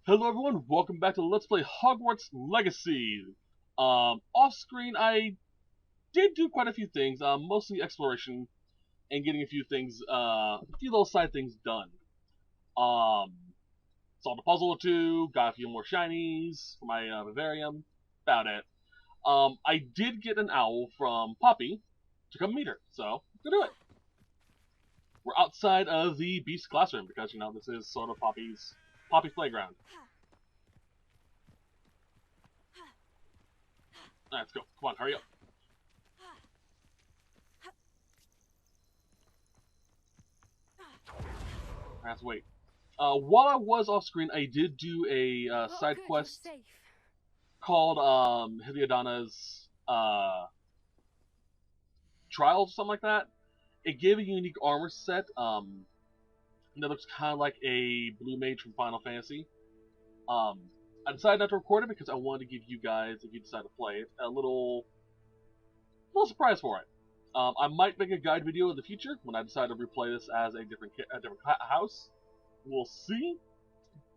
Hello everyone, welcome back to Let's Play Hogwarts Legacy. Off screen I did do quite a few things, mostly exploration and getting a few things, a few little side things done. Solved a puzzle or two, got a few more shinies for my vivarium, about it. I did get an owl from Poppy to come meet her, so let's do it. We're outside of the Beast classroom because, you know, this is sort of Poppy's playground. Alright, let's go. Come on, hurry up. Let's wait. While I was off screen, I did do a side quest called Heliodana's Trials, something like that. It gave a unique armor set. That looks kind of like a blue mage from Final Fantasy. I decided not to record it because I wanted to give you guys, if you decide to play it, a little surprise for it. I might make a guide video in the future when I decide to replay this as a different house. We'll see.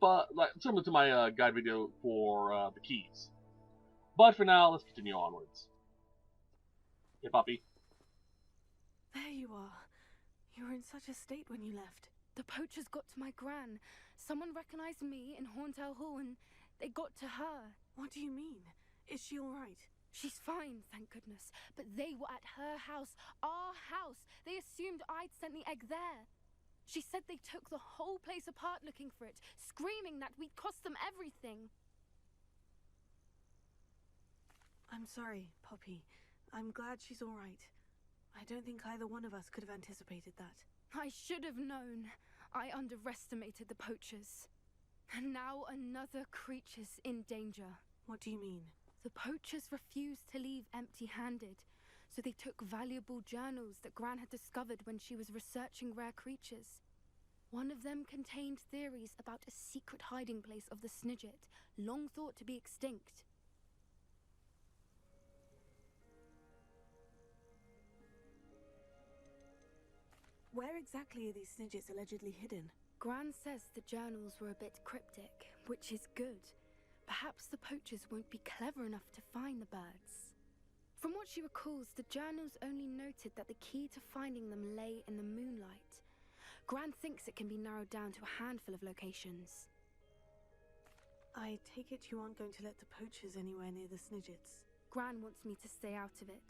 But similar to my guide video for the keys. But for now, let's continue onwards. Hey, Poppy. There you are. You were in such a state when you left. The poachers got to my gran. Someone recognized me in Hauntel Hall and they got to her. What do you mean? Is she all right? She's fine, thank goodness. But they were at her house, our house. They assumed I'd sent the egg there. She said they took the whole place apart looking for it, screaming that we'd cost them everything. I'm sorry, Poppy. I'm glad she's all right. I don't think either one of us could have anticipated that. I should have known. I underestimated the poachers. And now another creature's in danger. What do you mean? The poachers refused to leave empty-handed, so they took valuable journals that Gran had discovered when she was researching rare creatures. One of them contained theories about a secret hiding place of the Snidget, long thought to be extinct. Where exactly are these Snidgets allegedly hidden? Gran says the journals were a bit cryptic, which is good. Perhaps the poachers won't be clever enough to find the birds. From what she recalls, the journals only noted that the key to finding them lay in the moonlight. Gran thinks it can be narrowed down to a handful of locations. I take it you aren't going to let the poachers anywhere near the Snidgets? Gran wants me to stay out of it.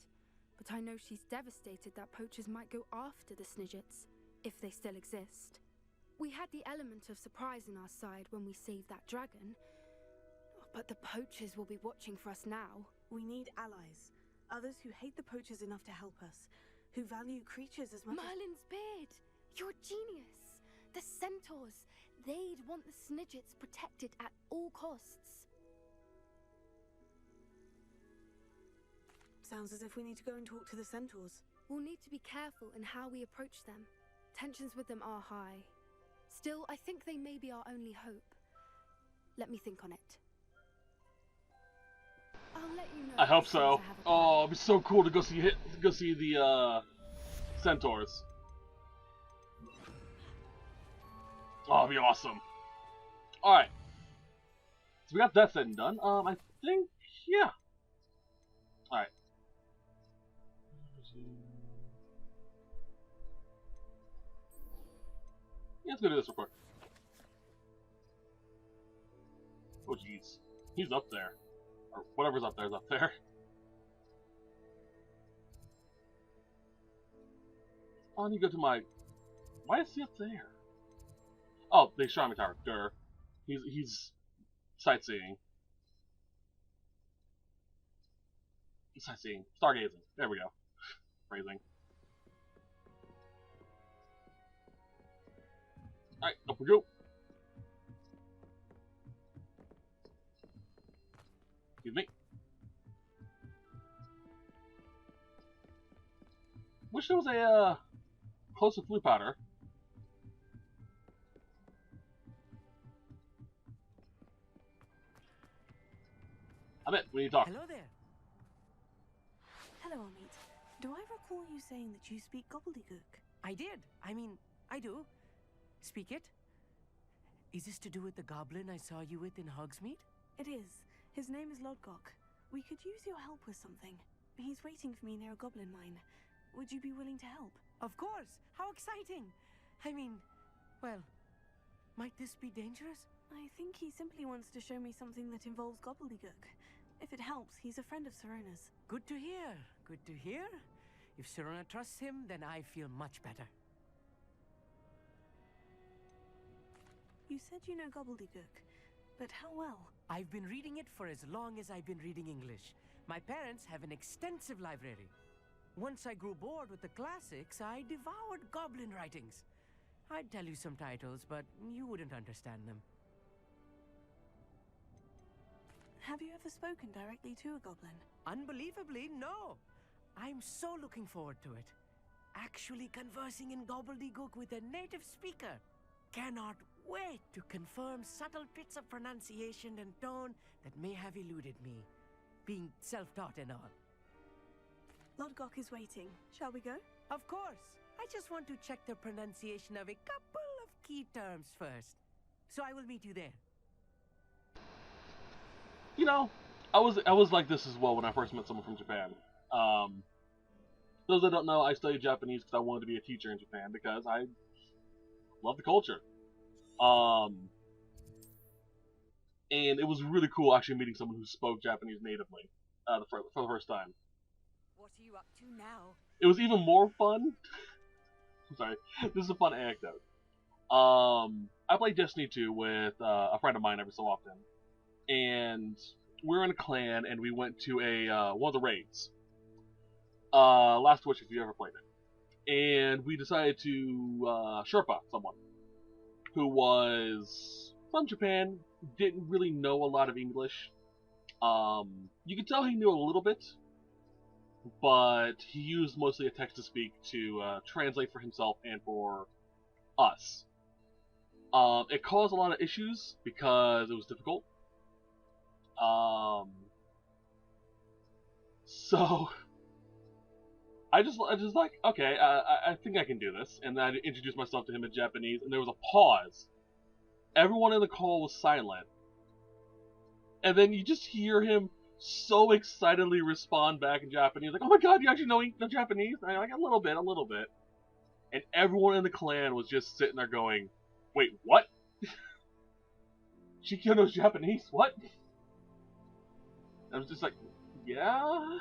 But I know she's devastated that poachers might go after the Snidgets, if they still exist. We had the element of surprise on our side when we saved that dragon, but the poachers will be watching for us now. We need allies, others who hate the poachers enough to help us, who value creatures as much Merlin's beard! You're a genius! The centaurs! They'd want the Snidgets protected at all costs. Sounds as if we need to go and talk to the centaurs. We'll need to be careful in how we approach them. Tensions with them are high. Still, I think they may be our only hope. Let me think on it. I'll let you know. I hope so. Oh, it'd be so cool to go see the centaurs. Oh, it'd be awesome. All right. So we got that said and done. I think yeah. All right. Yeah, let's go do this real quick. Oh jeez, he's up there, or whatever's up there is up there. Oh, I need to go to my. Why is he up there? Oh, the astronomy tower. Durr. He's sightseeing. Sightseeing. Stargazing. There we go. Phrasing. Alright, up we go. Excuse me. Wish there was a explosive flue powder. I bet we need to talk. Hello there. Hello, Amit. Do I recall you saying that you speak gobbledygook? I did. I mean, I do. Speak it. Is this to do with the goblin I saw you with in Hogsmeade? It is. His name is Lodgok. We could use your help with something. He's waiting for me near a goblin mine. Would you be willing to help? Of course! How exciting! I mean, well, might this be dangerous? I think he simply wants to show me something that involves gobbledygook. If it helps, he's a friend of Serona's. Good to hear. Good to hear. If Serona trusts him, then I feel much better. You said you know gobbledygook, but how well? I've been reading it for as long as I've been reading English. My parents have an extensive library. Once I grew bored with the classics, I devoured goblin writings. I'd tell you some titles, but you wouldn't understand them. Have you ever spoken directly to a goblin? Unbelievably, no. I'm so looking forward to it. Actually conversing in gobbledygook with a native speaker. Cannot wait to confirm subtle bits of pronunciation and tone that may have eluded me, being self-taught and all. Lodgok is waiting. Shall we go? Of course. I just want to check the pronunciation of a couple of key terms first. So I will meet you there. You know, I was like this as well when I first met someone from Japan. Those that don't know, I studied Japanese because I wanted to be a teacher in Japan because I love the culture. And it was really cool actually meeting someone who spoke Japanese natively for the first time. What are you up to now? It was even more fun. I'm sorry, this is a fun anecdote. I play Destiny 2 with a friend of mine every so often, and we're in a clan, and we went to a one of the raids. Last Witch, if you ever played it, and we decided to Sherpa someone who was from Japan, didn't really know a lot of English. You could tell he knew a little bit, but he used mostly a text-to-speak to translate for himself and for us. It caused a lot of issues because it was difficult. So I just like, okay, I think I can do this, and then I introduced myself to him in Japanese, and there was a pause. Everyone in the call was silent, and then you just hear him so excitedly respond back in Japanese, like, "Oh my God, you actually know Japanese?" And I'm like, a little bit, and everyone in the clan was just sitting there going, "Wait, what? Shikyo knows Japanese? What?" I was just like, yeah.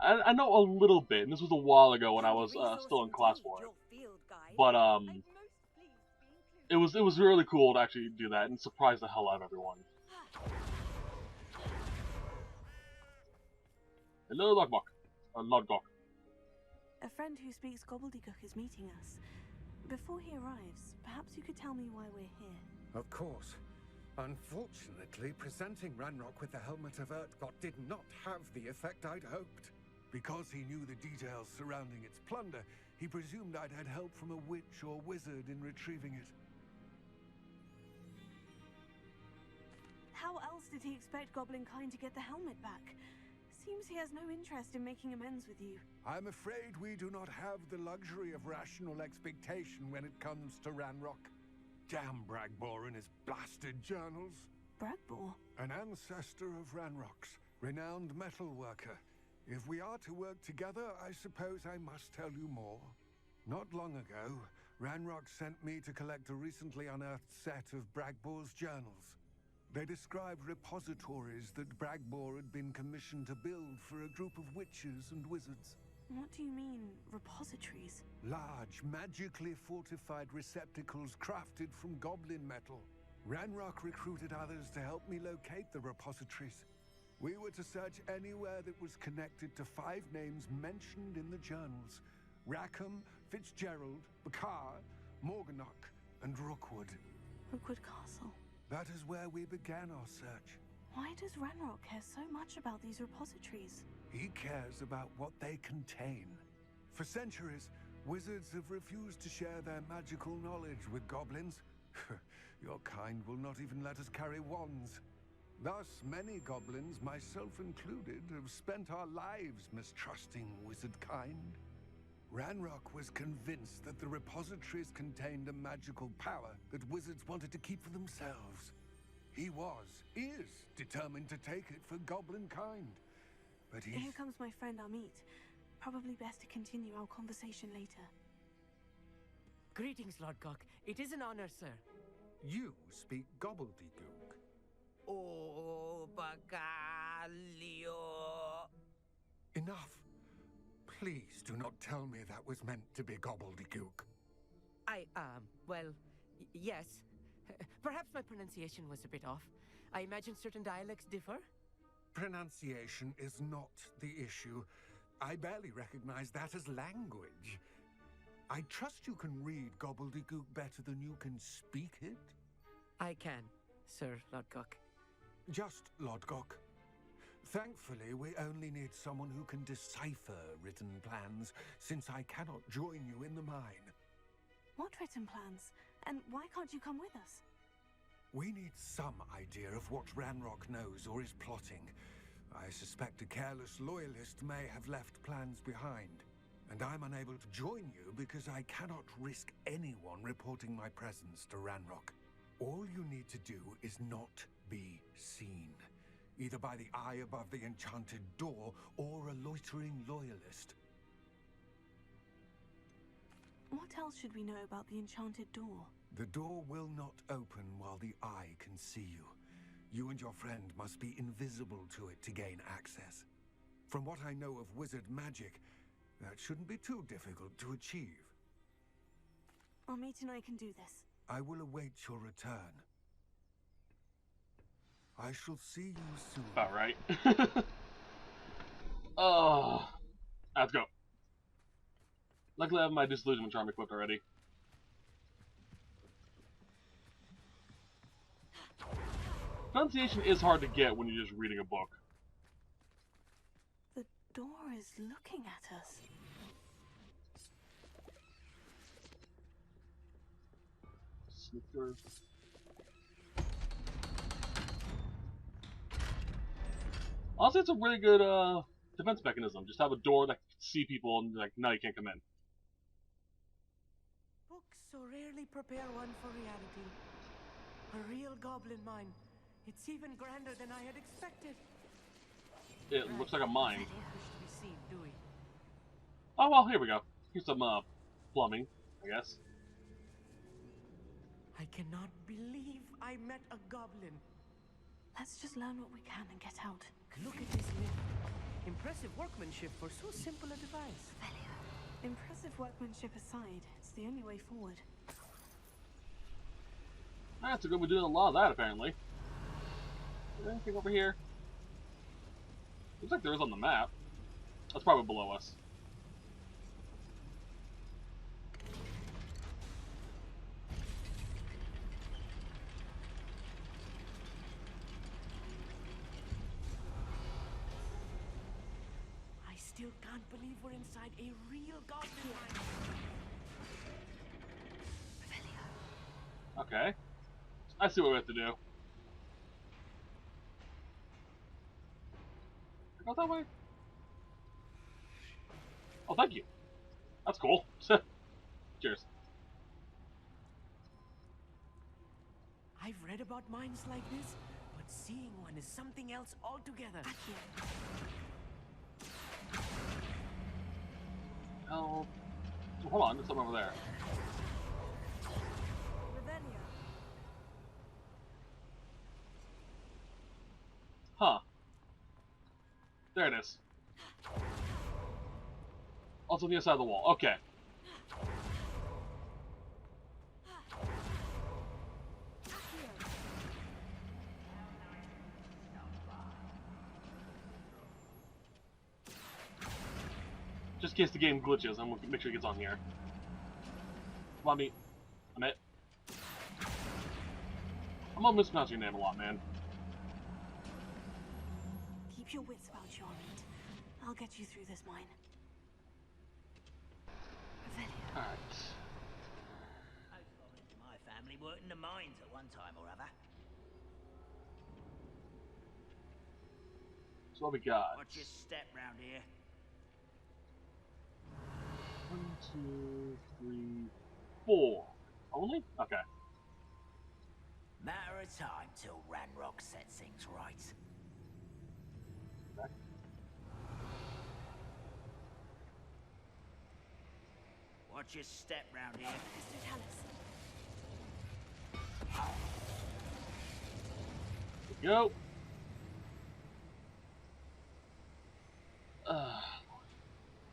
I know a little bit, and this was a while ago when I was still in class for it. But it was really cool to actually do that and surprise the hell out of everyone. Hello, Lodgok. A friend who speaks gobbledygook is meeting us. Before he arrives, perhaps you could tell me why we're here. Of course. Unfortunately, presenting Ranrock with the Helmet of Urtkot did not have the effect I'd hoped. Because he knew the details surrounding its plunder, he presumed I'd had help from a witch or wizard in retrieving it. How else did he expect Goblinkind to get the helmet back? Seems he has no interest in making amends with you. I'm afraid we do not have the luxury of rational expectation when it comes to Ranrock. Damn Bragbor and his blasted journals. Bragbor? An ancestor of Ranrock's, renowned metal worker. If we are to work together, I suppose I must tell you more. Not long ago, Ranrock sent me to collect a recently unearthed set of Bragbor's journals. They described repositories that Bragbor had been commissioned to build for a group of witches and wizards. What do you mean, repositories? Large, magically fortified receptacles crafted from goblin metal. Ranrock recruited others to help me locate the repositories. We were to search anywhere that was connected to 5 names mentioned in the journals. Rackham, Fitzgerald, Bakar, Morganach, and Rookwood. Rookwood Castle. That is where we began our search. Why does Ranrock care so much about these repositories? He cares about what they contain. For centuries, wizards have refused to share their magical knowledge with goblins. Your kind will not even let us carry wands. Thus, many goblins, myself included, have spent our lives mistrusting wizard kind. Ranrock was convinced that the repositories contained a magical power that wizards wanted to keep for themselves. He is determined to take it for goblin kind. But Here comes my friend Amit. Probably best to continue our conversation later. Greetings, Lord Cock. It is an honor, sir. You speak gobbledygook. Oh, Bacalio. Enough. Please do not tell me that was meant to be gobbledygook. Well, yes. Perhaps my pronunciation was a bit off. I imagine certain dialects differ? Pronunciation is not the issue. I barely recognize that as language. I trust you can read gobbledygook better than you can speak it? I can, Sir Lodgok. Just Lodgok. Thankfully, we only need someone who can decipher written plans, since I cannot join you in the mine. What written plans? And why can't you come with us? We need some idea of what Ranrock knows or is plotting. I suspect a careless loyalist may have left plans behind. And I'm unable to join you because I cannot risk anyone reporting my presence to Ranrock. All you need to do is not be seen, either by the eye above the enchanted door or a loitering loyalist. What else should we know about the enchanted door? The door will not open while the eye can see you. You and your friend must be invisible to it to gain access. From what I know of wizard magic, that shouldn't be too difficult to achieve. Amit and I can do this. I will await your return. I shall see you soon. About right. Oh, let's go. Luckily, I have my disillusionment charm equipped already. Pronunciation is hard to get when you're just reading a book. The door is looking at us. Sneakers. Honestly, it's a really good defense mechanism. Just have a door that can see people and like, no, you can't come in. Books so rarely prepare one for reality. A real goblin mine. It's even grander than I had expected. It looks like a mine. Wish to be seen, do we? Oh well, here we go. Here's some plumbing, I guess. I cannot believe I met a goblin. Let's just learn what we can and get out. Look at this lift. Impressive workmanship for so simple a device. Impressive workmanship aside, it's the only way forward. That's a good. We're doing a lot of that apparently. Is there anything over here? Looks like there is on the map. That's probably below us. I still can't believe we're inside a real goblin mine. Okay. I see what we have to do. Go that way. Oh, thank you. That's cool. Cheers. I've read about mines like this, but seeing one is something else altogether. Oh, hold on. There's something over there. Huh. There it is. Also on the other side of the wall. Okay. Just in case the game glitches, I'm gonna make sure it gets on here. Come on, me. I'm it. I'm gonna mispronounce your name a lot, man. Keep your wits about you, Amit. I'll get you through this mine. Alright. My family worked in the mines at one time or other. So what we got? Watch your step round here. 2, 3, 4. Only? Okay. Matter of time till Ranrock sets things right. Okay. Watch your step round here. Go.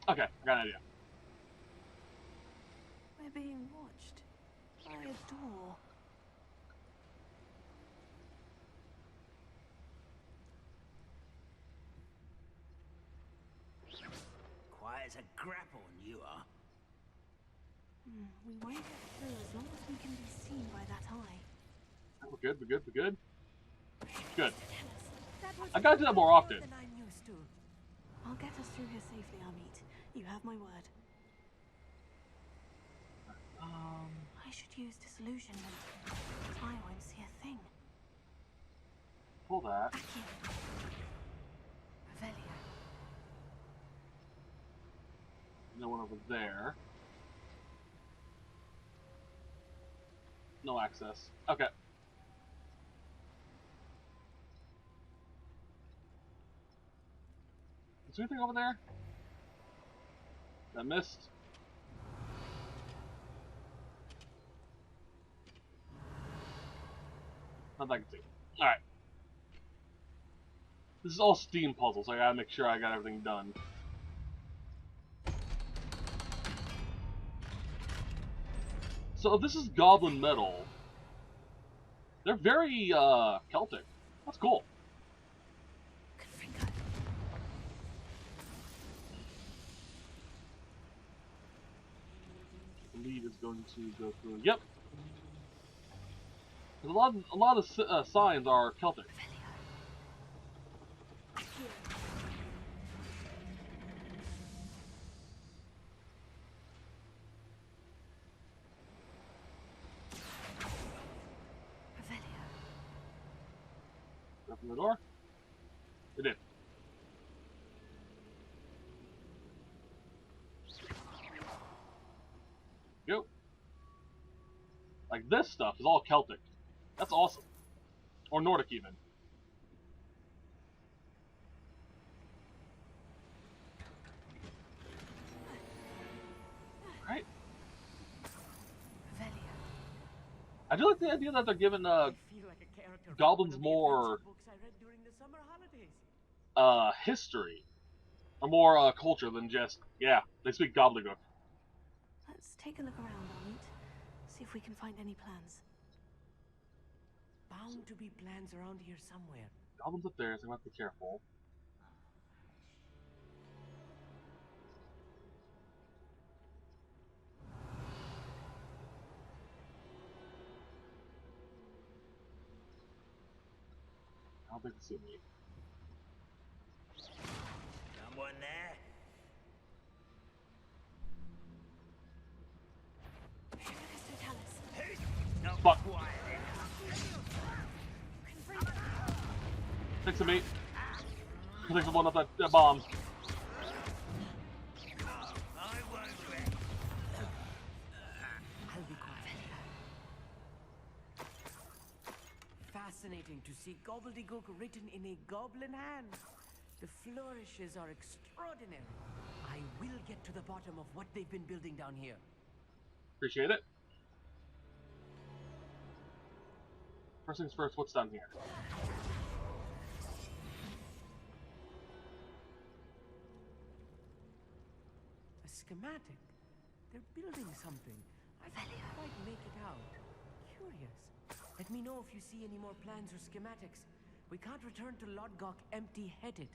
Okay, I got an idea. We're being watched by a door. Quiet as a grapple, you are. We won't get through as long as we can be seen by that eye. We're good, we're good, we're good. Good. That was I gotta do that more often. Than I'm used to. I'll get us through here safely, Amit. You have my word. I should use disillusionment. I won't see a thing. Pull that. Back in. Revelio. No one over there. No access. Okay. Is there anything over there? I missed. Not that I can see. Alright. This is all Steam puzzles, so I gotta make sure I got everything done. So if this is Goblin Metal, they're very, Celtic. That's cool. The lead is going to go through. Yep. A lot of signs are Celtic. Open the door. It did. Go. Like this stuff is all Celtic. That's awesome. Or Nordic even. Right? I do like the idea that they're giving I feel like a character from goblins one of the more adventure books I read during the summer holidays. history. Or more culture than just, yeah, they speak gobbledygook. Let's take a look around, Amit. See if we can find any plans. Bound to be plans around here somewhere. Goblins up there, so I have to be careful. I don't think they see me. Someone there? Not Fuck. quiet. Thanks to me. Thanks to one of that bomb. I won't let. I'll be quiet. Fascinating to see gobbledygook written in a goblin hand. The flourishes are extraordinary. I will get to the bottom of what they've been building down here. Appreciate it. First things first, what's down here? A schematic. They're building something. I can't quite make it out. Curious. Let me know if you see any more plans or schematics. We can't return to Lodgok empty-headed.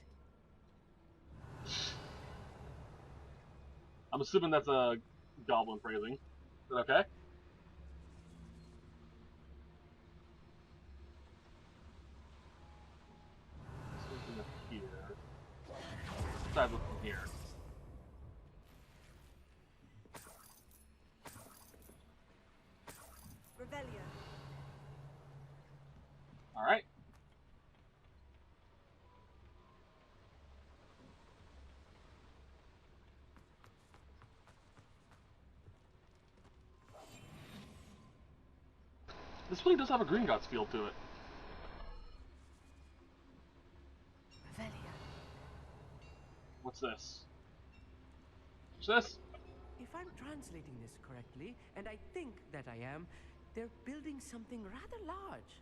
I'm assuming that's a goblin phrasing. Is that okay? Something up here. Side looking here. Revelio. Alright. This really does have a Green Gods feel to it. Revelia. What's this? What's this? If I'm translating this correctly, and I think that I am, they're building something rather large.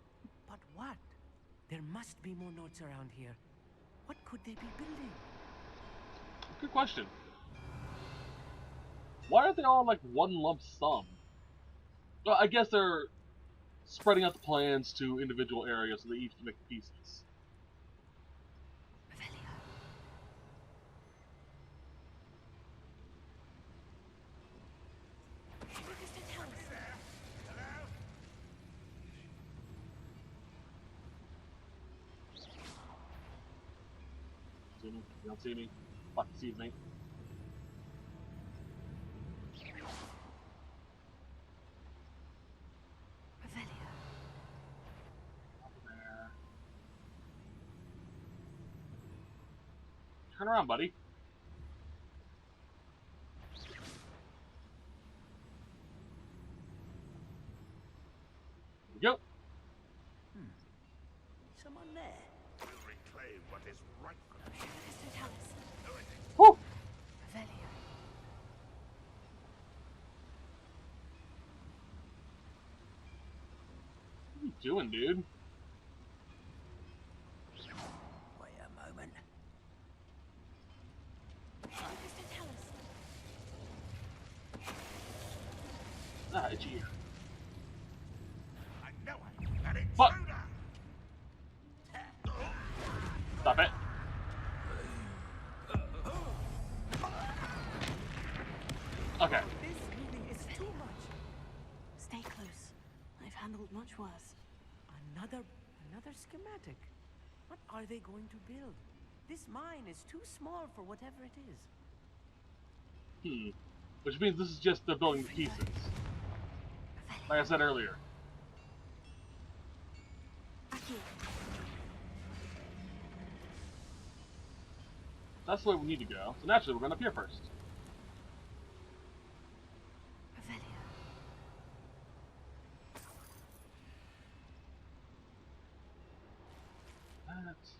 But what? There must be more notes around here. What could they be building? Good question. Why aren't they all like one lump sum? Well, I guess they're spreading out the plans to individual areas so they each can make the pieces. Revelia. See me? You don't see me? Fucking sees me. Revelia. There. Turn around, buddy. Here we go. Someone there. We'll reclaim what is rightful. Woo! Revelia. What are you doing, dude? Wait a moment. Ah, itchy. I know it. An Fuck. intruder. Stop it. Okay. This really is too much. Stay close. I've handled much worse. Another schematic. What are they going to build? This mine is too small for whatever it is. Which means this is just the building the pieces. Like I said earlier. That's the way we need to go. So naturally, we're going up here first. Revelia. That's...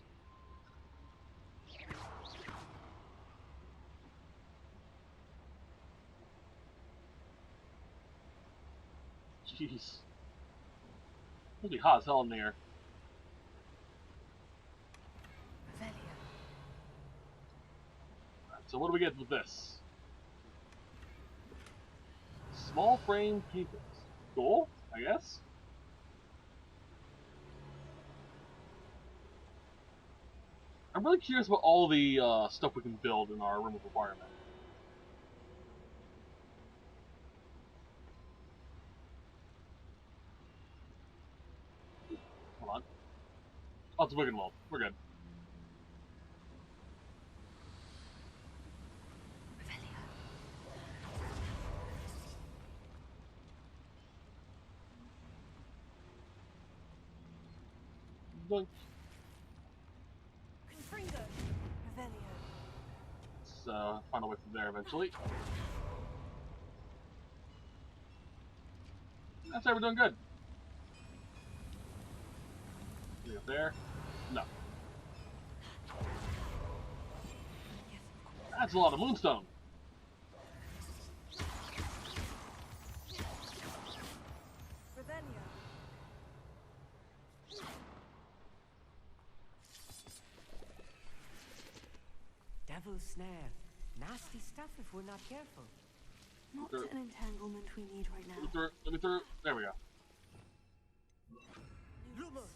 Jeez. It'll be hot as hell in there. Revelia. Alright, so what do we get with this? Small frame paintings. Cool, I guess. I'm really curious about all the stuff we can build in our room of requirement. Hold on. Oh, it's a Wigan World. We're good. Revelia. Doink. Confringo. Revelio. Let's find a way from there eventually. I'd say we're doing good. Anything up there? No. That's a lot of moonstone. Revelio. Devil's snare. Nasty stuff if we're not careful. Not Sure. an entanglement we need right now. Let me through. There we go. Lumos.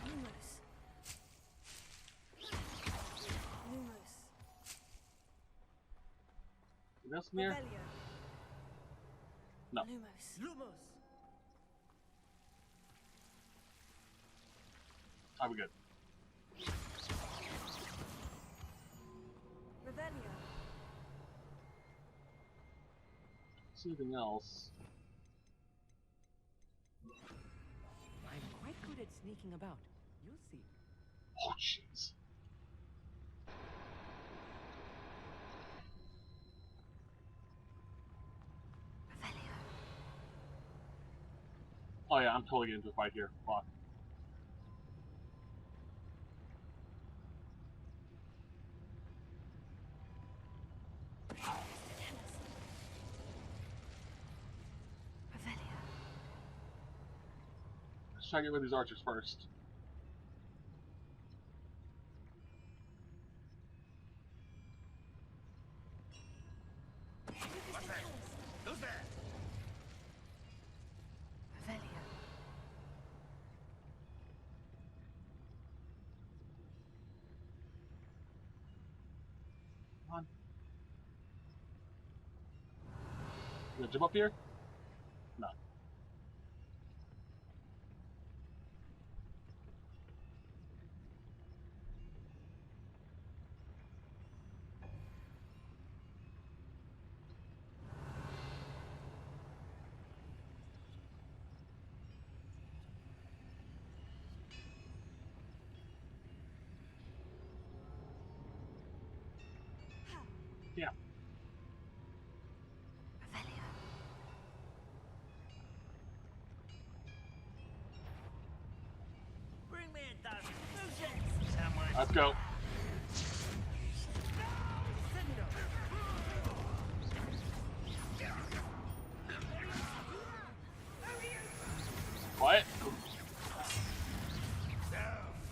Lumos. Lumos. Anything else in here? Revelio. No. Lumos. Lumos. Are we good? Revelio. See anything else? I'm quite good at sneaking about. You'll see. Oh, jeez. Revelia. Oh yeah, I'm totally getting into a fight here. Fuck. Revelio. Let's try to get rid of these archers first. What's that? Who's there? Revelio. Come on. You gonna jump up here? No. Yeah. Revelio. Bring me a dozen. Someone. Let's go. Quiet.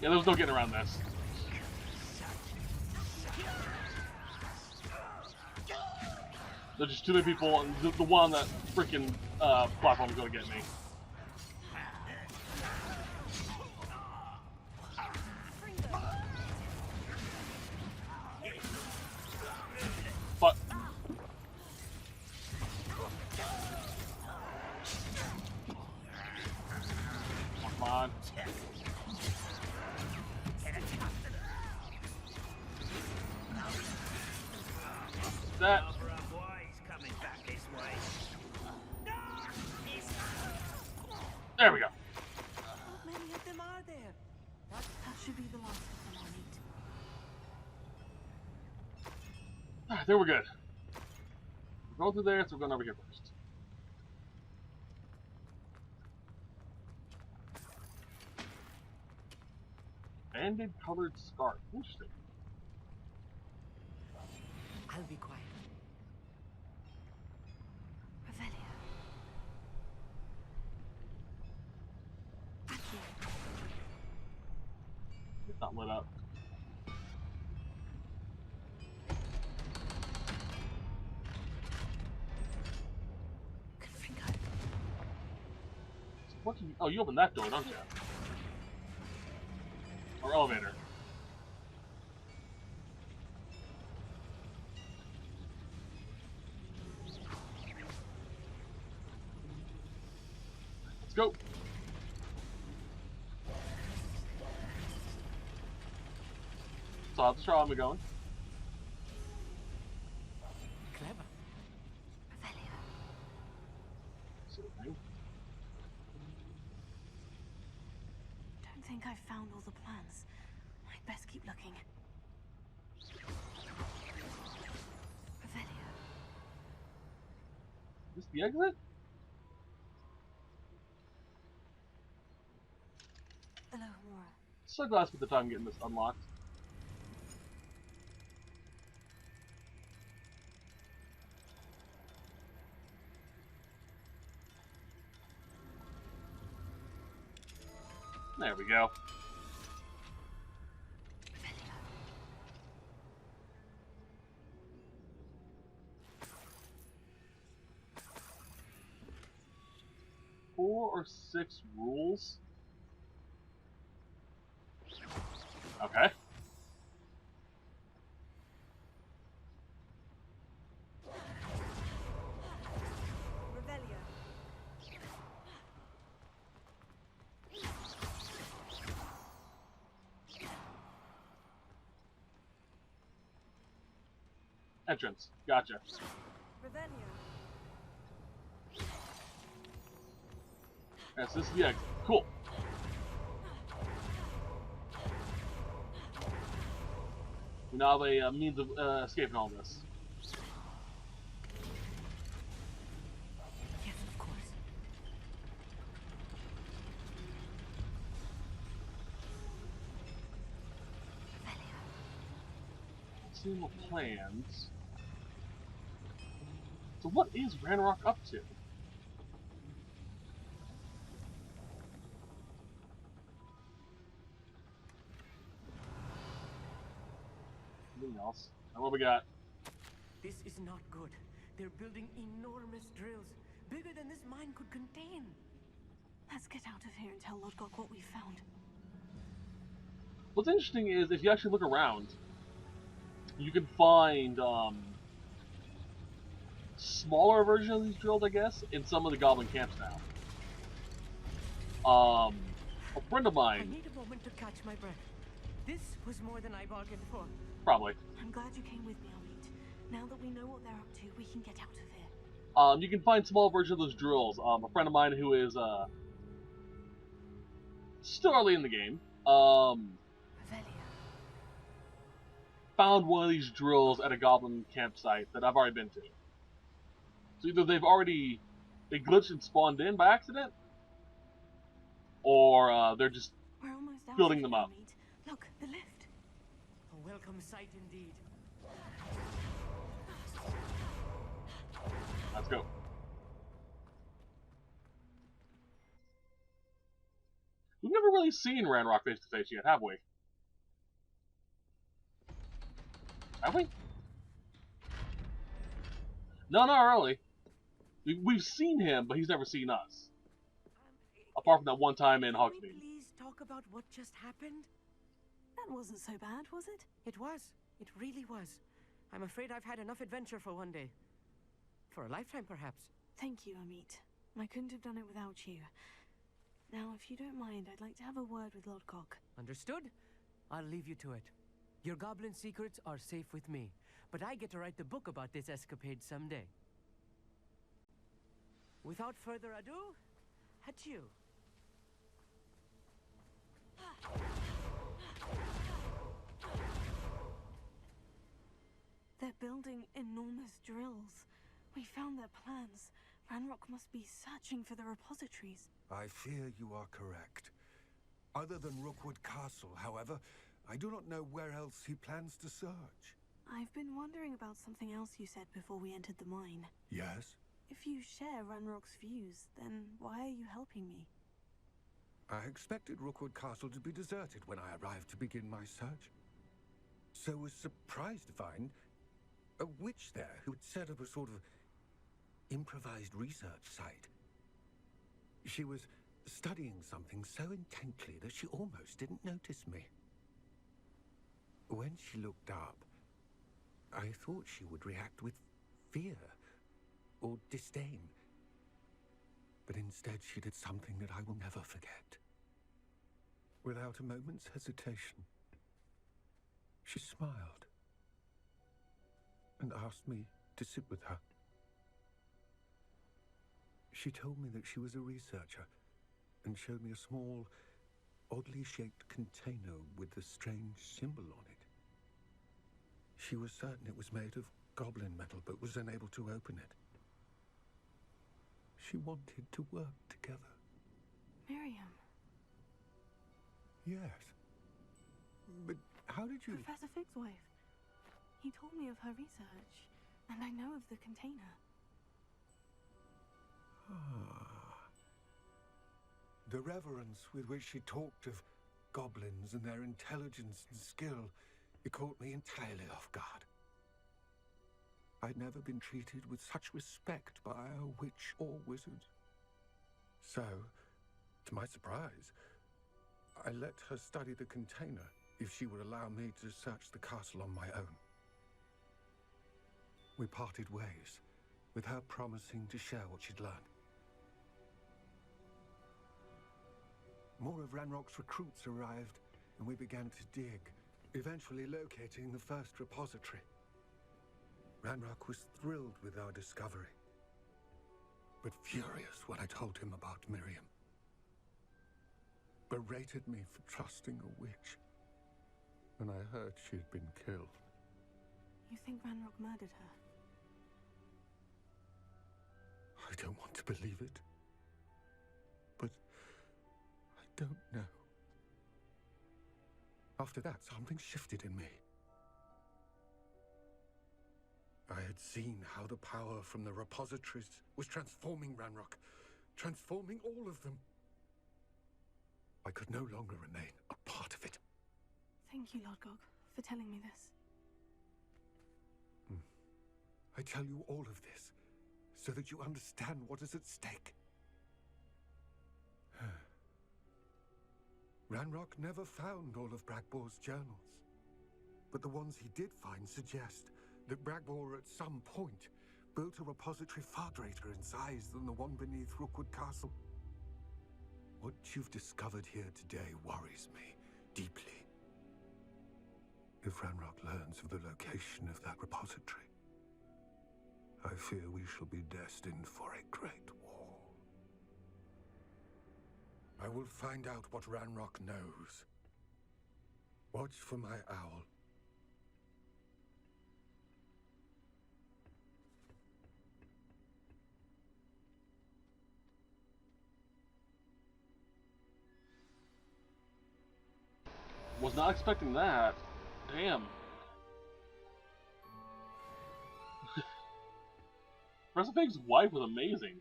Yeah, there's no getting around this. There's just too many people, and the one on that freaking platform is going to get me. But come on. That. Coming back this way. There we go. How many of them are there? That should be the last of them I'll need. There we're good. We're going through there, so we're going over here first. Banded colored scarf. Interesting. I'll be quiet. Revelio. Accio. It's not lit up. Confringo. What can you... Oh, you opened that door, don't you? Or elevator. Let's go. So how's the trial been going? Clever. Revelio. Sort of thing. Don't think I've found all the plans. I'd best keep looking. Revelio. Is this the exit? Hello, Mora. So glad I spent the time getting this unlocked. There we go. Revelio. 4 or 6 rules. Okay. Revelio. Entrance. Gotcha. Revelio. Yes, this is the exit. Cool. We now have a means of escaping all this. Yes, of course. see more plans. So what is Ranrock up to? Anything else? And what we got? This is not good. They're building enormous drills, bigger than this mine could contain. Let's get out of here and tell Lodgok what we found. What's interesting is, if you actually look around, you can find smaller versions of these drills, I guess, in some of the goblin camps now. A friend of I mine, need a moment to catch my breath. This was more than I bargained for. probably, I'm glad you came with me, Amit. Now that we know what they're up to, we can get out of here. you can find small versions of those drills. A friend of mine who is still early in the game, Revelia. found one of these drills at a goblin campsite that I've already been to. So either they glitched and spawned in by accident, or they're just We're almost out building of them here, up. Amit. Look, the lift. A welcome sight indeed. Let's go. We've never really seen Ranrock face to face yet, have we? Have we? No, not really. We've seen him, but he's never seen us. Apart from that one time in Can we Hogsmeade. please talk about what just happened? That wasn't so bad, was it? It was. It really was. I'm afraid I've had enough adventure for one day. For a lifetime, perhaps. Thank you, Amit. I couldn't have done it without you. Now, if you don't mind, I'd like to have a word with Lodgok. Understood? I'll leave you to it. Your goblin secrets are safe with me, but I get to write the book about this escapade someday. Without further ado, adieu. They're building enormous drills. We found their plans. Ranrock must be searching for the repositories. I fear you are correct. Other than Rookwood Castle, however, I do not know where else he plans to search. I've been wondering about something else you said before we entered the mine. Yes? If you share Ranrock's views, then why are you helping me? I expected Rookwood Castle to be deserted when I arrived to begin my search. So was surprised to find a witch there who had set up a sort of improvised research site. She was studying something so intently that she almost didn't notice me. When she looked up, I thought she would react with fear or disdain. But instead she did something that I will never forget. Without a moment's hesitation, she smiled and asked me to sit with her. She told me that she was a researcher and showed me a small, oddly shaped container with a strange symbol on it. She was certain it was made of goblin metal, but was unable to open it. She wanted to work together. Miriam. Yes. But how did you... Professor Fig's wife. He told me of her research, and I know of the container. The reverence with which she talked of goblins and their intelligence and skill, it caught me entirely off guard. I'd never been treated with such respect by a witch or wizard. So, to my surprise, I let her study the container if she would allow me to search the castle on my own. We parted ways, with her promising to share what she'd learned. More of Ranrock's recruits arrived, and we began to dig, eventually locating the first repository. Ranrock was thrilled with our discovery, but furious when I told him about Miriam. Berated me for trusting a witch, when I heard she had been killed. You think Ranrock murdered her? I don't want to believe it, but I don't know. After that, something shifted in me. I had seen how the power from the repositories was transforming Ranrock, transforming all of them. I could no longer remain a part of it. Thank you, Lord Gog, for telling me this. I tell you all of this so that you understand what is at stake. Ranrock never found all of Bragbor's journals, but the ones he did find suggest that Bragbor at some point built a repository far greater in size than the one beneath Rookwood Castle. What you've discovered here today worries me deeply. If Ranrock learns of the location of that repository, I fear we shall be destined for a great war. I will find out what Ranrock knows. Watch for my owl. Was not expecting that. Damn. Reservation's wife was amazing.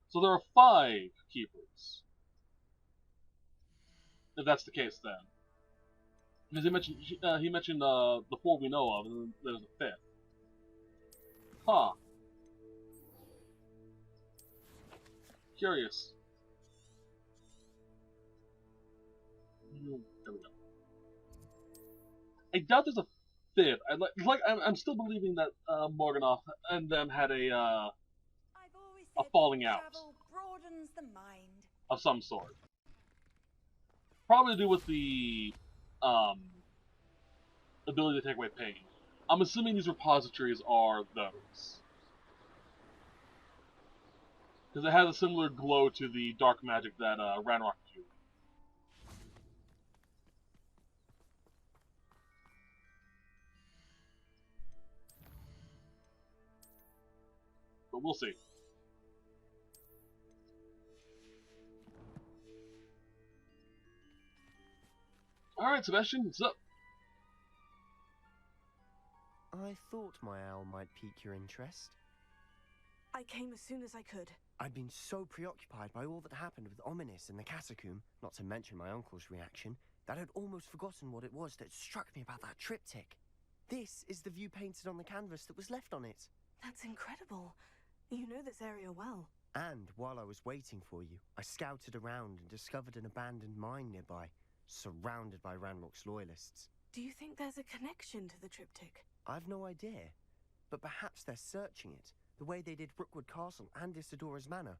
So there are 5 keepers. If that's the case, then. Because he mentioned the 4 we know of, and then there's a 5th. Huh. Curious. There we go. I doubt there's a 5th. I'm still believing that Morganoth and them had a falling out travel broadens the mind. of some sort. Probably to do with the ability to take away pain. I'm assuming these repositories are those. Because it has a similar glow to the dark magic that Ranrock used. But we'll see. Alright, Sebastian, what's up? I thought my owl might pique your interest. I came as soon as I could. I'd been so preoccupied by all that happened with Ominis and the catacomb, not to mention my uncle's reaction, that I'd almost forgotten what it was that struck me about that triptych. This is the view painted on the canvas that was left on it. That's incredible. You know this area well. And while I was waiting for you, I scouted around and discovered an abandoned mine nearby, surrounded by Ranrock's loyalists. Do you think there's a connection to the triptych? I've no idea, but perhaps they're searching it, the way they did Rookwood Castle and Isidora's Manor.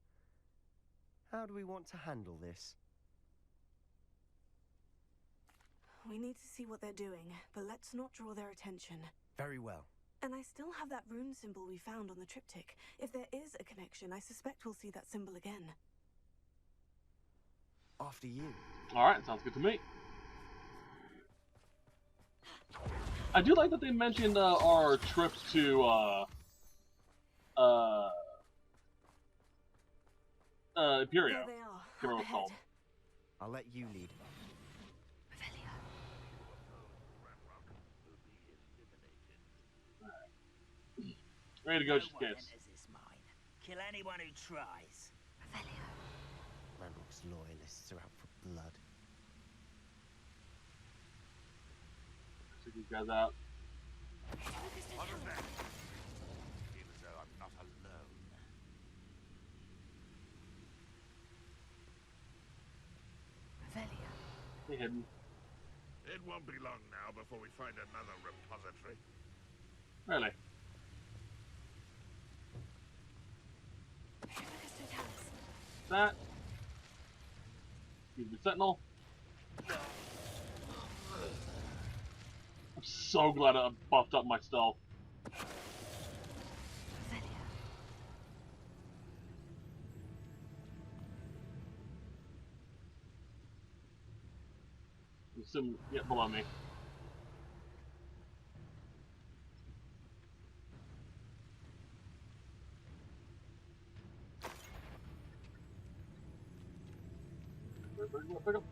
How do we want to handle this? We need to see what they're doing, but let's not draw their attention. Very well. And I still have that rune symbol we found on the triptych. If there is a connection, I suspect we'll see that symbol again. After you. Alright, sounds good to me. I do like that they mentioned our trips to Imperium. There they are. Can't remember what up it's called. ahead. I'll let you lead. Revelio. Ready to go, just in case. Enters this mine. Kill anyone who tries. Revelio. Ranrock's loyalists are out for blood. Check these guys out. What was that? Feel as though I'm not alone. Revelio. Stay hidden. It won't be long now before we find another repository. Really? That. Excuse me, Sentinel. I'm so glad I buffed up my stealth. Assume get below me. Pick up.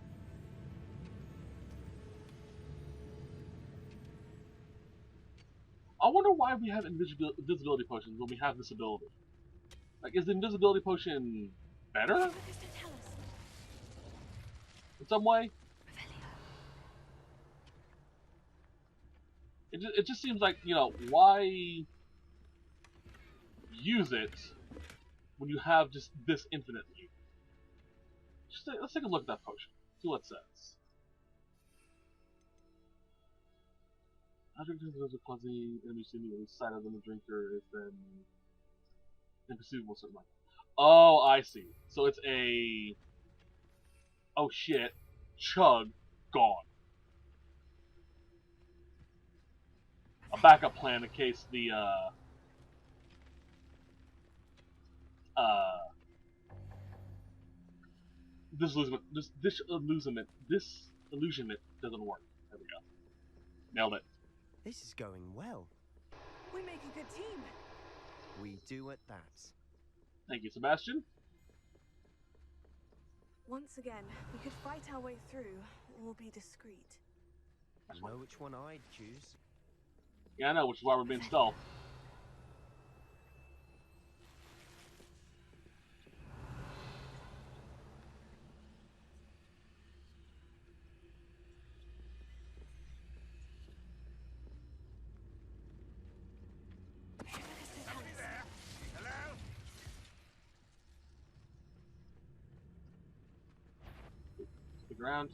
wonder why we have invisibility potions when we have this ability. Like, is the invisibility potion better in some way? It just seems like, you know, why use it when you have just this infinitely? Let's take a look at that potion. See what it says. After there's a fuzzy enemy immediately sight of the drinker is then imperceivable certain like. Oh, I see. So it's a oh shit, chug, gone. A backup plan in case the this illusionment doesn't work. There we go. Nailed it. This is going well. We make a good team. We do at that. Thank you, Sebastian. Once again, we could fight our way through or be discreet. I know which one I'd choose. Yeah, I know, which is why we're being stealth. Stick around.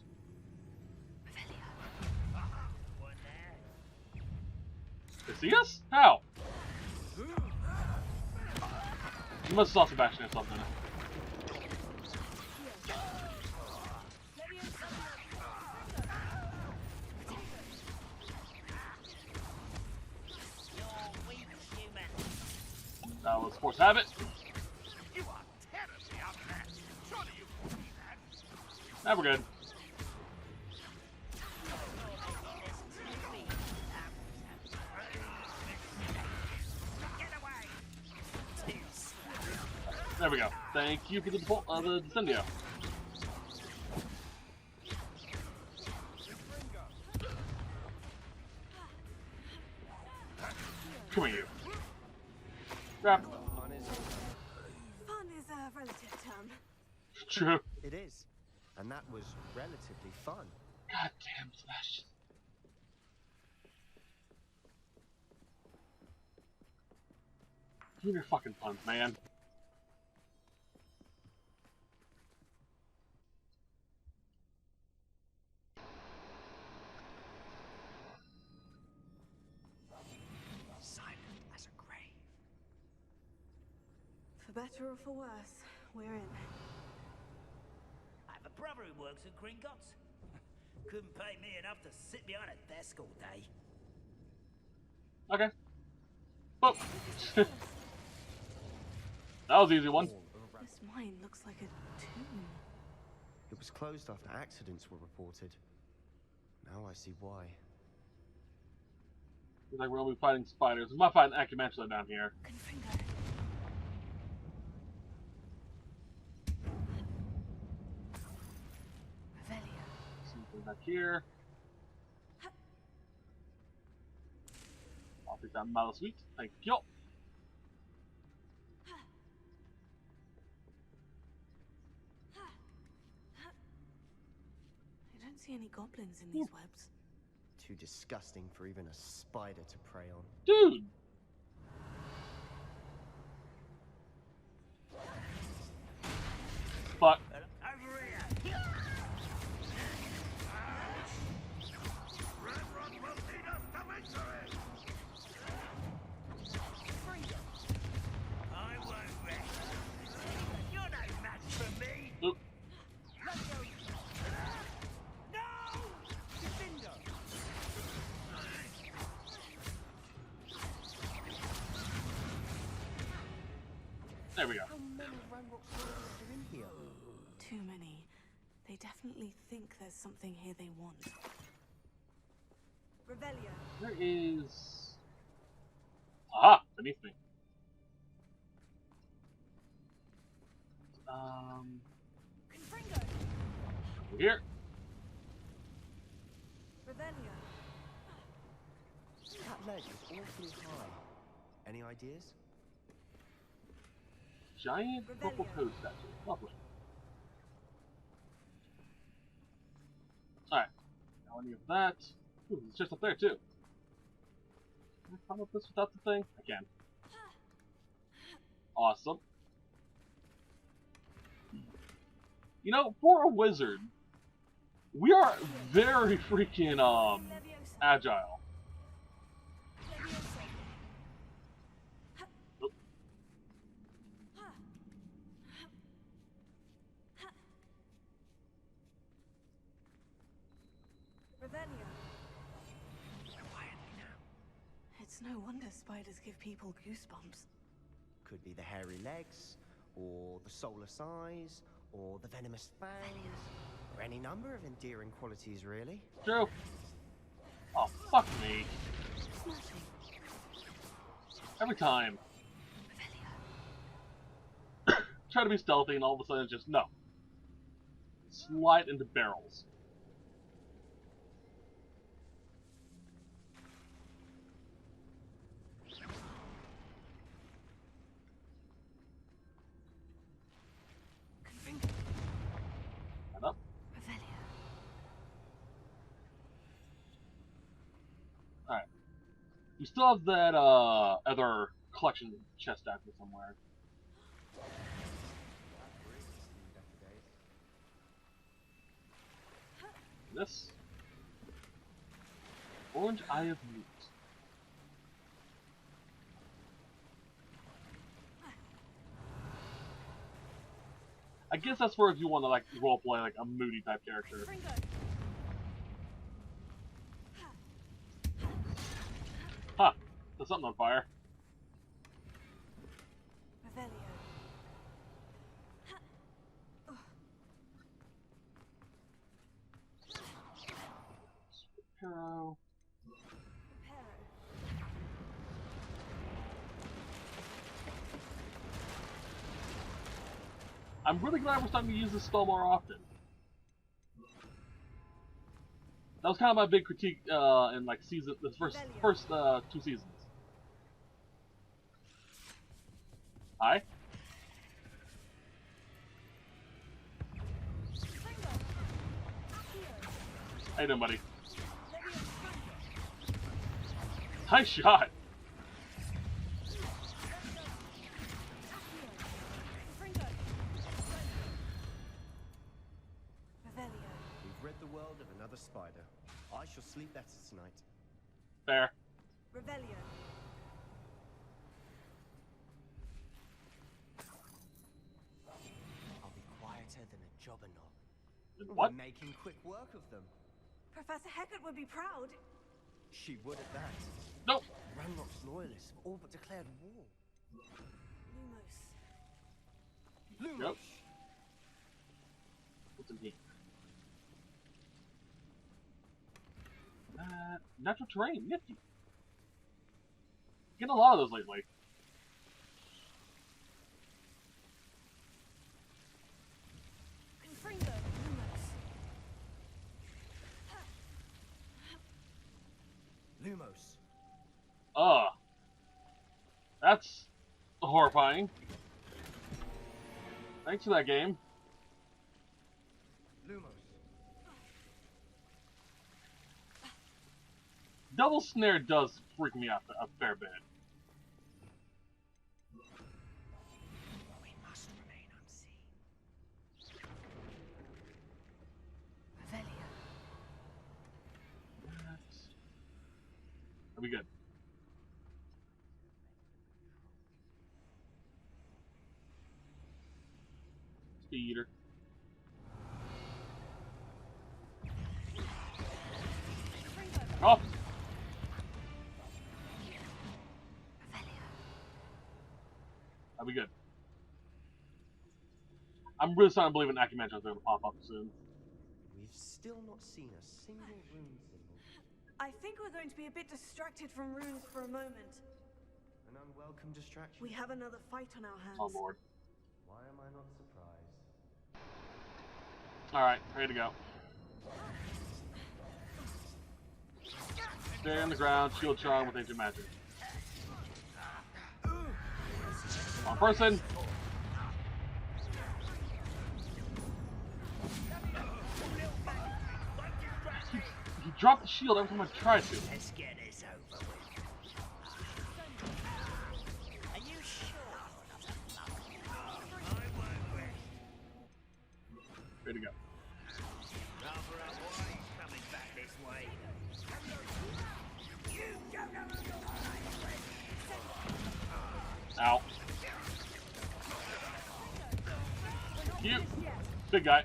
They see us? How? You must have saw Sebastian or something. That was force habit. You are terribly outmatched. Surely you can see that. Now we're good. There we go. Thank you for the Descendio. Come here, you. Grab. Fun is a relative term. True. It is. And that was relatively fun. God damn, Sebastian. Give me your fucking puns, man. Silent as a grave. For better or for worse, we're in. I have a brother who works at Gringotts. Couldn't pay me enough to sit behind a desk all day. Okay. Oh. That was an easy one. This mine looks like a tomb. It was closed after accidents were reported. Now I see why. Looks like we're gonna be fighting spiders. We might find an Acumantula down here. Confringo. Revelio. Something back here. I'll take that Mallow Sweet. Thank you. I don't see any goblins in these webs. Too disgusting for even a spider to prey on. Dude! Fuck. Over here! Ravenrock will lead us to victory! I won't rest. You're no match for me! Oop. No! Defender! There we go. How many Ranrock soldiers are in here? Too many. They definitely think there's something here they want. Revelio. There is... Aha! Beneath me. Confringo. Over here. Revelio. That ledge is awfully high. Any ideas? Giant purple toad statue. Lovely. Alright. Now any of that. Ooh, it's just up there too. Can I climb up this without the thing? I can. Awesome. You know, for a wizard, we are very freaking agile. Oop. It's no wonder spiders give people goosebumps. Could be the hairy legs, or the soulless eyes, or the venomous fangs, or any number of endearing qualities, really. True. Oh, fuck me. Every time. Try to be stealthy and all of a sudden it's just, no. Slide into barrels. Alright. You still have that other collection chest out there somewhere. This. Orange Eye of Meat. I guess that's for if you want to like roleplay like a moody type character. Huh. There's something on fire. Hero. I'm really glad we're starting to use this spell more often. That was kind of my big critique in like the first 2 seasons. Hi. How you doing, buddy? Nice shot. We've rid the world of another spider. I shall sleep better tonight. Fair. Revelio. I'll be quieter than a jobberknoll. What? We're making quick work of them. Professor Hecat would be proud. She would at that. Nope. Ranrock's loyalists have all but declared war. Lumos. Yep. What's in here? Natural terrain, nifty. Getting a lot of those lately. Confringo. Lumos. Lumos. That's horrifying. Thanks for that game. Lumos. Double Snare does freak me out a fair bit. We must remain unseen. Revelio. That'll be good. Speeder. Oh! That'll be good. I'm really starting to believe an Acumention's going to pop up soon. We've still not seen a single rune symbol. I think we're going to be a bit distracted from runes for a moment. An unwelcome distraction. We have another fight on our hands. Oh lord. Why am I not surprised? Alright, ready to go. Stay on the ground, shield charm with ancient magic. Wrong person. He dropped the shield every time I tried to. Let's get this over with. Are you sure you're not a mug? I won't rest. Way to go. Rather why he's coming back this way. You don't know who you are. Ow. You. Big guy.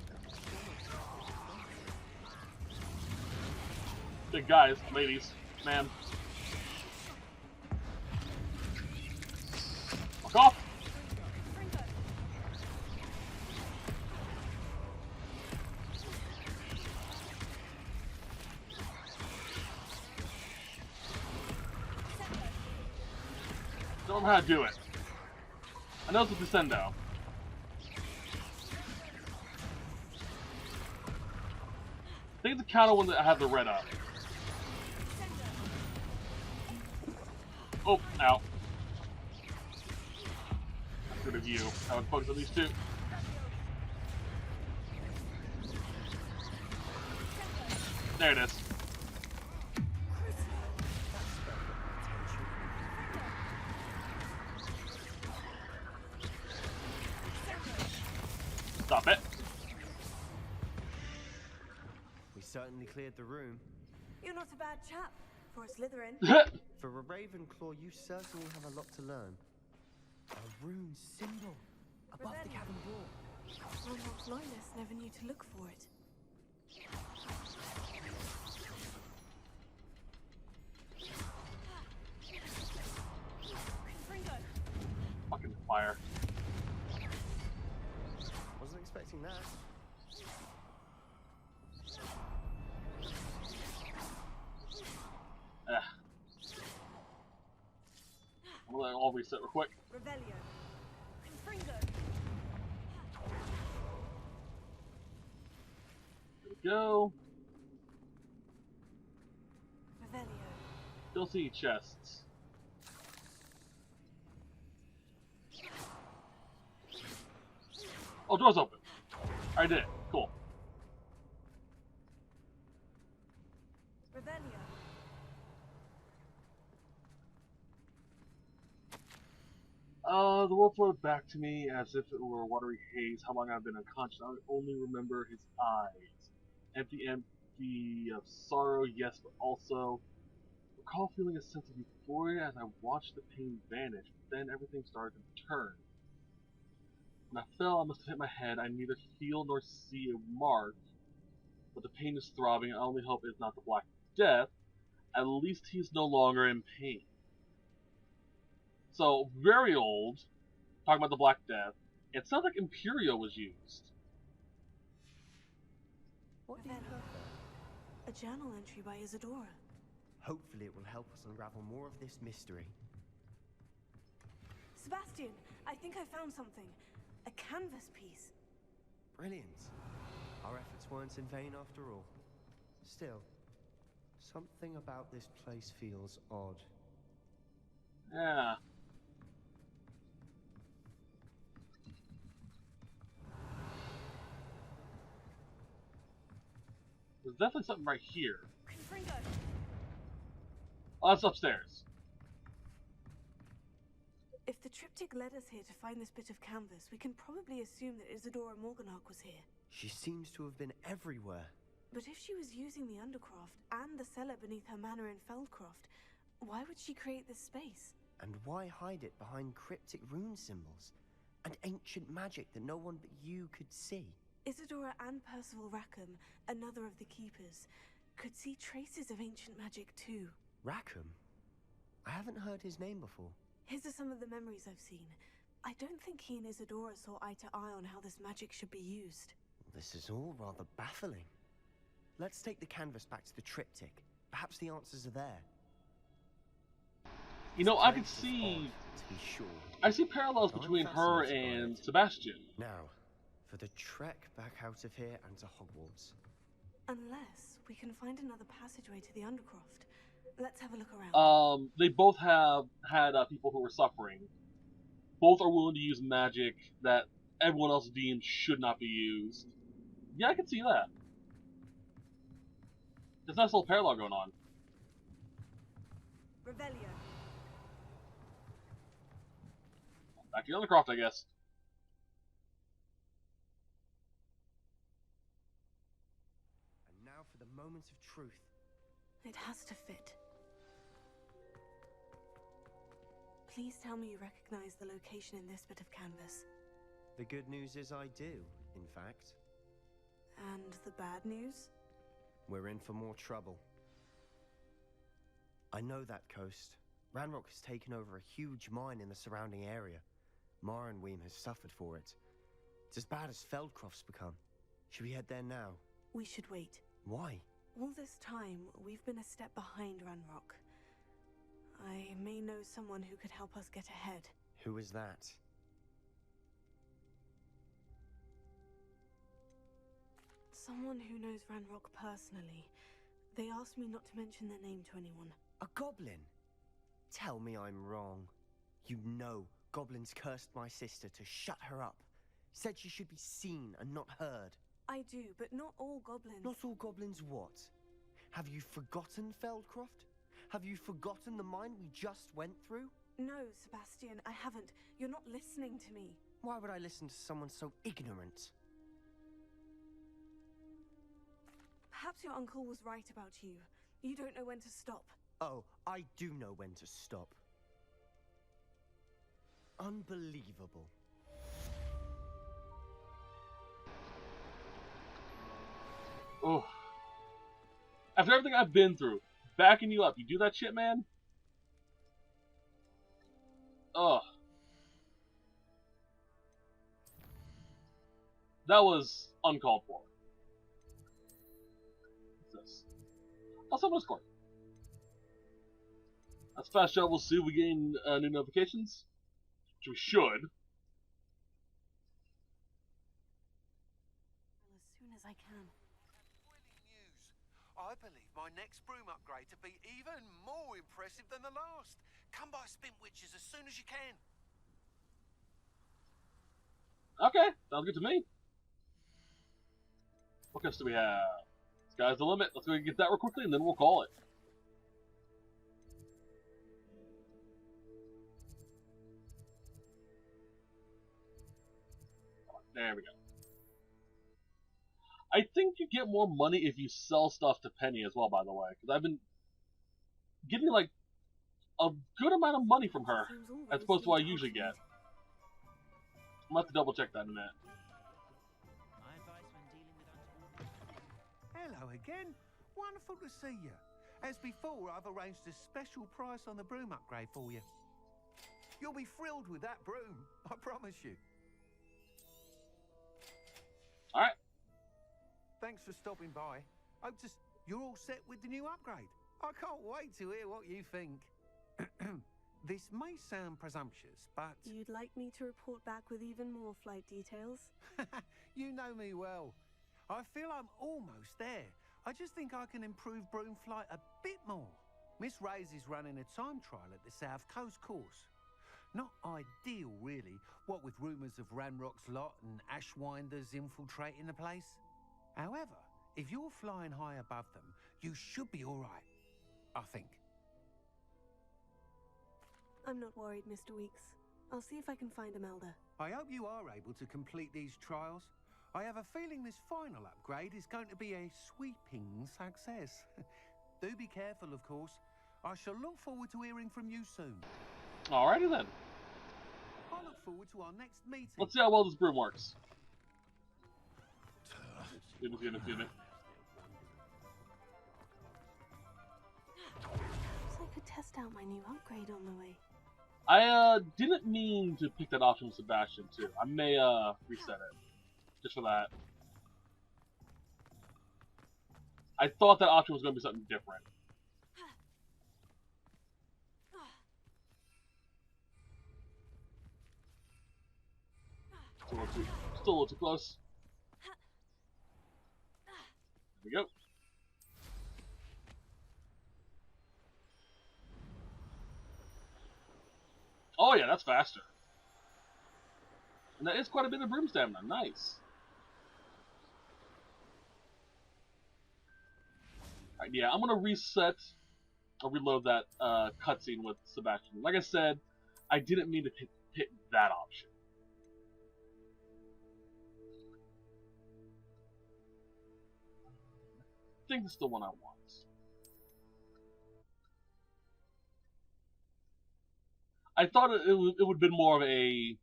Big guys, ladies, man. Fuck off! Don't know how to do it. I know it's a descendo. I think it's the counter one that had the red up. Oh, ow. That's good of you. I would focus on these two. There it is. Stop it. We certainly cleared the room. You're not a bad chap for a Slytherin. For a Ravenclaw, you certainly have a lot to learn. A rune symbol above the cabin door. Ranrock's loyalists never knew to look for it. Fucking fire. Wasn't expecting that. I'm gonna let it all reset real quick. Revelio. Confringo. There we go. Revelio. Still see chests. Oh, door's open. I did it. Cool. Revelio. The world flowed back to me as if it were a watery haze. How long I've been unconscious, I only remember his eyes. Empty, empty of sorrow, yes, but also recall feeling a sense of euphoria as I watched the pain vanish. But then everything started to turn. When I fell, I must have hit my head. I neither feel nor see a mark, but the pain is throbbing. I only hope it's not the Black Death. At least he's no longer in pain. So, very old, talking about the Black Death. It sounds like Imperio was used. What do you have there? A journal entry by Isadora. Hopefully it will help us unravel more of this mystery. Sebastian, I think I found something. A canvas piece. Brilliant. Our efforts weren't in vain after all. Still, something about this place feels odd. Yeah. There's definitely something right here. Confringo. Oh, that's upstairs. If the triptych led us here to find this bit of canvas, we can probably assume that Isadora Morganach was here. She seems to have been everywhere. But if she was using the Undercroft and the cellar beneath her manor in Feldcroft, why would she create this space? And why hide it behind cryptic rune symbols and ancient magic that no one but you could see? Isadora and Percival Rackham, another of the keepers, could see traces of ancient magic too. Rackham? I haven't heard his name before. His are some of the memories I've seen. I don't think he and Isadora saw eye to eye on how this magic should be used. This is all rather baffling. Let's take the canvas back to the triptych. Perhaps the answers are there. You know, I could see... To be sure. I see parallels between her and Sebastian. Now, for the trek back out of here and to Hogwarts. Unless we can find another passageway to the Undercroft. Maybe Isadora saw eye to eye on how this magic should be used. This is all rather baffling. Let's take the canvas back to the triptych. Perhaps the answers are there. I could see parallels between her and Sebastian. Unless we can find another passageway to the Undercroft. Let's have a look around. They both have had people who were suffering. Both are willing to use magic that everyone else deems should not be used. Yeah, I can see that. There's a nice little parallel going on. Revelio. Back to the other croft, I guess. And now for the moment of truth. It has to fit. Please tell me you recognize the location in this bit of canvas. The good news is I do, in fact. And the bad news? We're in for more trouble. I know that coast. Ranrock has taken over a huge mine in the surrounding area. Marenweem has suffered for it. It's as bad as Feldcroft's become. Should we head there now? We should wait. Why? All this time, we've been a step behind Ranrock. I may know someone who could help us get ahead. Who is that? Someone who knows Ranrock personally. They asked me not to mention their name to anyone. A goblin? Tell me I'm wrong. You know goblins cursed my sister to shut her up. Said she should be seen and not heard. I do, but not all goblins. Not all goblins what? Have you forgotten Feldcroft? Have you forgotten the mine we just went through? No, Sebastian, I haven't. You're not listening to me. Why would I listen to someone so ignorant? Perhaps your uncle was right about you. You don't know when to stop. Oh, I do know when to stop. Unbelievable. Oh. After everything I've been through, backing you up, you do that shit, man? Ugh. That was uncalled for. What's this? Oh, someone's score. That's fast travel. We'll see if we gain new notifications. Which we should. As soon as I can. Thrilling news. I believe my next broom upgrade to be even more impressive than the last. Come by Spin Witches as soon as you can. Okay, sounds good to me. What else do we have? Sky's the limit. Let's go get that real quickly and then we'll call it. There we go. I think you get more money if you sell stuff to Penny as well, by the way. Because I've been getting, like, a good amount of money from her, as opposed to what I usually get. I'm going to have to double check that in a minute. My advice when dealing with untoward... Hello again. Wonderful to see you. As before, I've arranged a special price on the broom upgrade for you. You'll be thrilled with that broom, I promise you. Alright. Thanks for stopping by. You're all set with the new upgrade. I can't wait to hear what you think. This may sound presumptuous, but... You'd like me to report back with even more flight details? You know me well. I feel I'm almost there. I just think I can improve broom flight a bit more. Miss Ray's is running a time trial at the South Coast course. Not ideal, really, what with rumours of Ranrock's lot and Ashwinders infiltrating the place. However, if you're flying high above them, you should be all right, I think. I'm not worried, Mr. Weeks. I'll see if I can find Imelda. I hope you are able to complete these trials. I have a feeling this final upgrade is going to be a sweeping success. Do be careful, of course. I shall look forward to hearing from you soon. Alrighty then. I look forward to our next meeting. Let's see how well this broom works. Excuse me. Perhaps I could test out my new upgrade on the way. I didn't mean to pick that option with Sebastian too. I may reset it. Just for that. I thought that option was going to be something different. Still a little too close. There we go. Oh yeah, that's faster. And that is quite a bit of broom stamina. Nice. Alright, yeah, I'm gonna reset or reload that cutscene with Sebastian. Like I said, I didn't mean to hit that option. I think this is the one I want. I thought it would have been more of a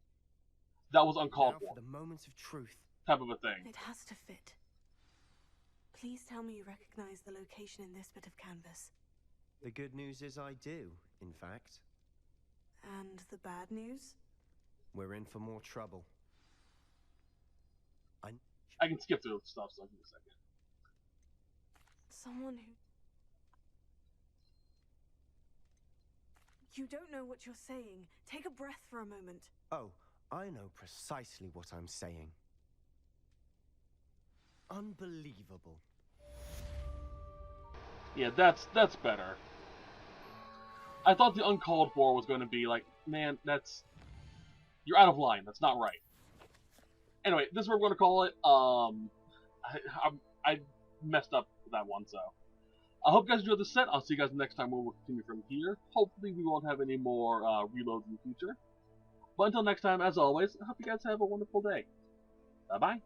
that was uncalled Now for for the moments of truth. type of a thing. It has to fit. Please tell me you recognize the location in this bit of canvas. The good news is I do, in fact. And the bad news? We're in for more trouble. I can skip through the stuff, so I'll give me a second. Someone who... You don't know what you're saying. Take a breath for a moment. Oh, I know precisely what I'm saying. Unbelievable. Yeah, that's better. I thought the uncalled for was going to be like, man, that's... You're out of line. That's not right. Anyway, this is what we're going to call it. I messed up with that one, so... I hope you guys enjoyed the set. I'll see you guys next time when we'll continue from here. Hopefully we won't have any more reloads in the future. But until next time, as always, I hope you guys have a wonderful day. Bye-bye.